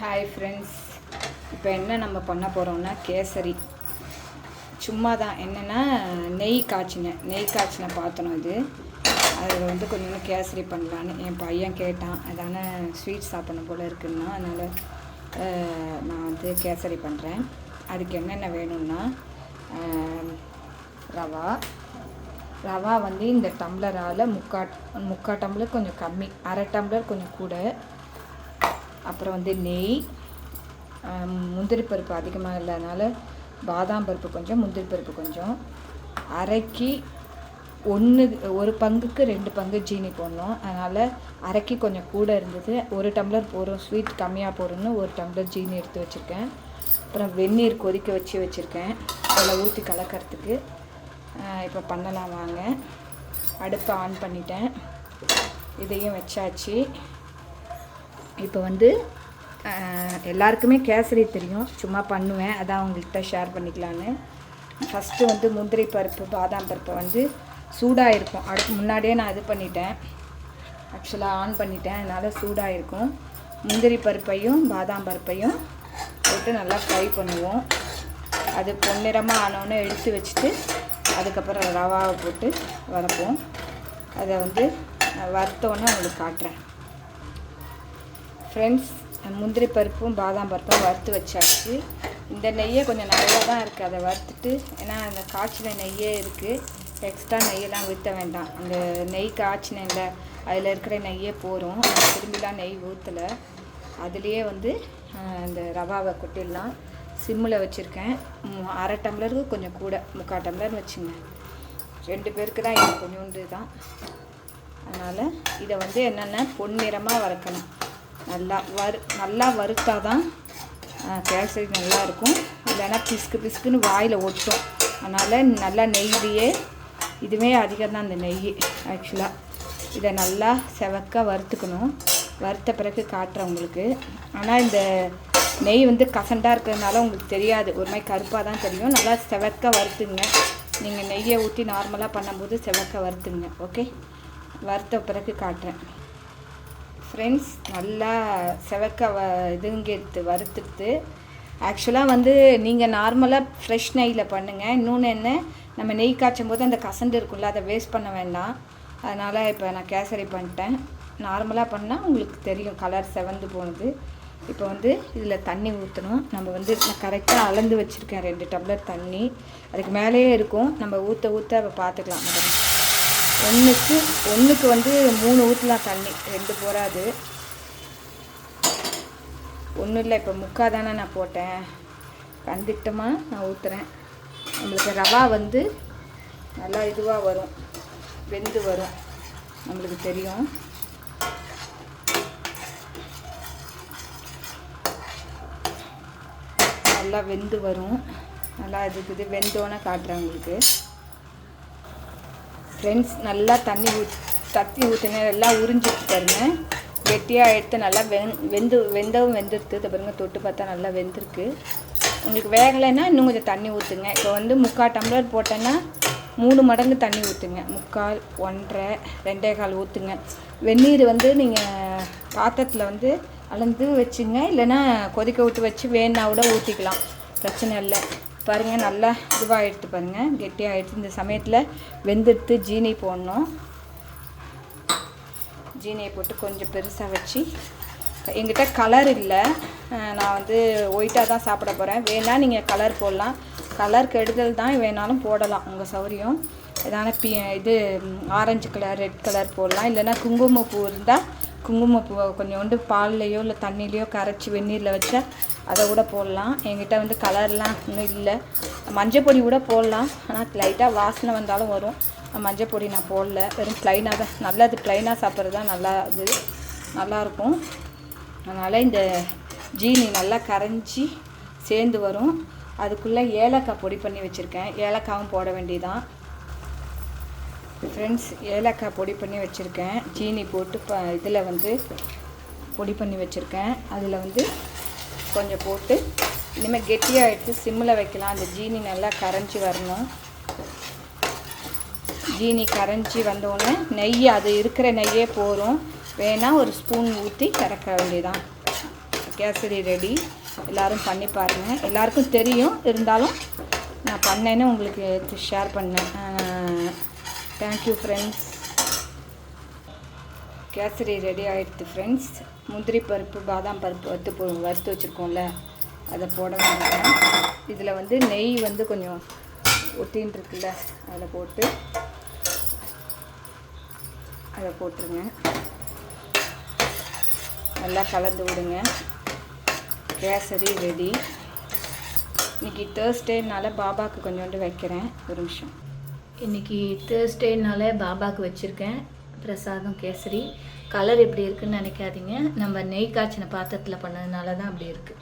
Hi friends, இப்போ என்ன நம்ம பண்ண போகிறோம்னா கேசரி. சும்மா தான் என்னென்னா நெய் காய்ச்சின பாத்திரம் இது. அதில் வந்து கொஞ்சம் கேசரி பண்ணலான்னு என் பையன் கேட்டான். அதான ஸ்வீட் சாப்பிடணும் போல் இருக்குன்னா, அதனால் நான் வந்து கேசரி பண்ணுறேன். அதுக்கு என்னென்ன வேணும்னா ரவா வந்து இந்த டம்ளரால் முக்கால் டம்ளர் கொஞ்சம் கம்மி, அரை டம்ளர் கொஞ்சம் கூட. அப்புறம் வந்து நெய், முந்திரி பருப்பு அதிகமாக இல்லாதனால பாதாம் பருப்பு கொஞ்சம், முந்திரி பருப்பு கொஞ்சம். அரைக்கி ஒரு பங்குக்கு 2 பங்கு ஜீனி போடணும். அதனால் அரைக்கி கொஞ்சம் கூட இருந்தது. 1 டம்ளர் போகிறோம், ஸ்வீட் கம்மியாக போகிறோன்னு 1 டம்ளர் ஜீனி எடுத்து வச்சுருக்கேன். அப்புறம் வெந்நீர் கொதிக்க வச்சுருக்கேன், அதில் ஊற்றி கலக்கிறதுக்கு. இப்போ பண்ணலாம் வாங்க. அடுப்பை ஆன் பண்ணிட்டேன், இதையும் வச்சாச்சு. இப்போ வந்து எல்லாருக்குமே கேசரி தெரியும், சும்மா பண்ணுவேன், அதான் உங்கள்கிட்ட ஷேர் பண்ணிக்கலான்னு. ஃபஸ்ட்டு வந்து முந்திரி பருப்பு பாதாம் பருப்பை வந்து சூடாக இருக்கும். அடுப்பு முன்னாடியே நான் இது பண்ணிட்டேன், ஆக்சுவலாக ஆன் பண்ணிட்டேன், அதனால் சூடாக இருக்கும். முந்திரி பருப்பையும் பாதாம் பருப்பையும் போட்டு நல்லா ஃப்ரை பண்ணுவோம். அது பொன்னிறமாக ஆனோன்னு எடுத்து வச்சுட்டு அதுக்கப்புறம் ரவாவை போட்டு வறுப்போம். அதை வந்து வறுத்தோன்னே உங்களுக்கு காட்டுறேன் ஃப்ரெண்ட்ஸ். முந்திரி பருப்பும் பாதாம் பருப்பும் வறுத்து வச்சாச்சு. இந்த நெய்யே கொஞ்சம் நல்லா தான் இருக்குது, அதை வறுத்துட்டு, ஏன்னா அந்த காய்ச்சின நெய்யே இருக்குது, எக்ஸ்ட்ரா நெய்யெல்லாம் ஊற்ற வேண்டாம். அந்த நெய் காய்ச்சினில்ல, அதில் இருக்கிற நெய்யே போகிறோம். திரும்பிலாம் நெய் ஊற்றலை. அதுலேயே வந்து அந்த ரவாவை கொட்டிடலாம். சிம்மில் வச்சுருக்கேன். அரை டம்ளருக்கு கொஞ்சம் கூட, முக்கால் டம்ளர் வச்சுங்க. 2 பேருக்கு தான், இது கொஞ்சோண்டு தான். அதனால் இதை வந்து என்னென்ன பொன்னிறமாக வறுக்கணும். நல்லா வறுத்தா தான் கேசரி நல்லாயிருக்கும். இல்லைன்னா பிசுக்குன்னு வாயில் ஒட்டும். அதனால் நல்லா நெய்லேயே, இதுவே அதிகம் தான் அந்த நெய் ஆக்சுவலாக. இதை நல்லா செவக்க வறுத்துக்கணும். வறுத்த பிறகு காட்டுறேன் உங்களுக்கு. ஆனால் இந்த நெய் வந்து கசண்டாக இருக்கிறதுனால உங்களுக்கு தெரியாது, ஒரு மாதிரி கருப்பாக தான் தெரியும். நல்லா செவக்க வறுத்துங்க. நீங்கள் நெய்யை ஊற்றி நார்மலாக பண்ணும்போது செவக்க வறுத்துங்க. ஓகே, வறுத்த பிறகு காட்டுறேன் ஃப்ரெண்ட்ஸ். நல்லா செவக்க எடுத்து வறுத்துட்டு, ஆக்சுவலாக வந்து நீங்கள் நார்மலாக ஃப்ரெஷ் நெய்யில் பண்ணுங்கள். இன்னொன்று என்ன, நம்ம நெய் காய்ச்சும் போது அந்த கசண்டு இருக்குல்ல, அதை வேஸ்ட் பண்ண வேண்டாம். அதனால் இப்போ நான் கேசரி பண்ணிட்டேன். நார்மலாக பண்ணால் உங்களுக்கு தெரியும் கலர் செவந்து போனது. இப்போ வந்து இதில் தண்ணி ஊற்றணும். நம்ம வந்து நான் கரெக்டாக அளந்து வச்சுருக்கேன் 2 டம்ளர் தண்ணி. அதுக்கு மேலேயே இருக்கும், நம்ம ஊற்ற அப்போ பார்த்துக்கலாம். ஒன்றுக்கு வந்து 3 ஊற்றலாம் தண்ணி, 2 போகாது. ஒன்றும் இல்லை, இப்போ முக்கால் தானே நான் போட்டேன், கண்டிட்டமாக நான் ஊற்றுறேன். நம்மளுக்கு ரவா வந்து நல்லா இதுவாக வரும், வெந்து வரும், நம்மளுக்கு தெரியும். நல்லா வெந்து வரும். நல்லா இது வெந்தோன்னே காட்டுறேன் உங்களுக்கு ஃப்ரெண்ட்ஸ். நல்லா தண்ணி ஊற்றுங்க, எல்லாம் உறிஞ்சிட்டு பாருங்க. கெட்டியாக எடுத்து நல்லா வெந்துடுத்து. இதை பாருங்க, தொட்டு பார்த்தா நல்லா வெந்திருக்கு. உங்களுக்கு வேகலைன்னா இன்னும் கொஞ்சம் தண்ணி ஊற்றுங்க. இப்போ வந்து முக்கால் டம்ளர் போட்டேன்னா 3 மடங்கு தண்ணி ஊற்றுங்க. 3/4, 1/2, 2/4 ஊற்றுங்க. வெந்நீர் வந்து நீங்கள் பாத்திரத்தில் வந்து அளந்து வச்சுங்க, இல்லைன்னா கொதிக்க விட்டு வச்சு வேணா கூட ஊற்றிக்கலாம், பிரச்சனை இல்லை. பாருங்கள், நல்லா இதுவாக எடுத்து பாருங்கள், கெட்டியாக எடுத்து. இந்த சமயத்தில் வெந்தெடுத்து ஜீனி போடணும். ஜீனியை போட்டு கொஞ்சம் பெருசாக வச்சு, எங்கிட்ட கலர் இல்லை, நான் வந்து ஒயிட்டாக தான் சாப்பிட போகிறேன். வேணால் நீங்கள் கலர் போடலாம், கலர் கெடுதல் தான், வேணாலும் போடலாம், உங்கள் சௌரியம். எதான இது ஆரஞ்சு கலர், ரெட் கலர் போடலாம். இல்லைன்னா குங்குமப்பூ இருந்தால் குங்குமப்பூவை கொஞ்சோண்டு பால்லையோ இல்லை தண்ணியிலையோ கரைச்சி வெந்நீரில் வச்சா அதை கூட போடலாம். என்கிட்ட வந்து கலர்லாம் இன்னும் இல்லை. மஞ்சள் பொடி கூட போடலாம், ஆனால் லைட்டாக வாசனை வந்தாலும் வரும். மஞ்சள் பொடி நான் போடல, வெறும் ப்ளைனாக தான் நல்லது. ப்ளைனாக சாப்பிட்றது தான் நல்லாயிருக்கும். அதனால் இந்த ஜீனி நல்லா கரைஞ்சி சேர்ந்து வரும். அதுக்குள்ளே ஏலக்காய் பொடி பண்ணி வச்சுருக்கேன், ஏலக்காவும் போட வேண்டியதான் ஃப்ரெண்ட்ஸ். ஏலக்காய் பொடி பண்ணி வச்சுருக்கேன், ஜீனி போட்டு இதில் வந்து பொடி பண்ணி வச்சுருக்கேன். அதில் வந்து கொஞ்சம் போட்டு இனிமேல் கெட்டியாக எடுத்து சிம்மில் வைக்கலாம். அந்த ஜீனி நல்லா கரைஞ்சி வரணும். ஜீனி கரைஞ்சி வந்தோடனே நெய், அது இருக்கிற நெய்யே போகிறோம். வேணால் ஒரு ஸ்பூன் ஊற்றி கறக்க வேண்டியதான். கேசரி ரெடி. எல்லோரும் பண்ணி பாருங்கள். எல்லாருக்கும் தெரியும், இருந்தாலும் நான் பண்ணேன்னு உங்களுக்கு ஷேர் பண்ணேன். Thank you friends. கேசரி ரெடி ஆகிடுது ஃப்ரெண்ட்ஸ். முந்திரி பருப்பு பாதாம் பருப்பு வறுத்து வச்சுருக்கோம்ல, அதை போட வேண்டாம். இதில் வந்து நெய் வந்து கொஞ்சம் ஒட்டின்னு இருக்குல்ல, அதில் போட்டு அதை போட்டுருங்க. நல்லா கலந்து விடுங்க. கேசரி ரெடி. இன்றைக்கி தேர்ஸ்டேனால பாபாவுக்கு கொஞ்சோண்டு வைக்கிறேன். ஒரு நிமிஷம். இன்றைக்கி தேர்ஸ்டேனால பாபாவுக்கு வச்சுருக்கேன் பிரசாதம் கேசரி. கலர் எப்படி இருக்குதுன்னு நினைக்காதீங்க, நம்ம நெய் காய்ச்சின பாத்திரத்தில் பண்ணதுனால தான் அப்படி இருக்குது.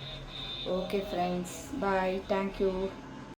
ஓகே ஃப்ரெண்ட்ஸ், பாய், தேங்க்யூ.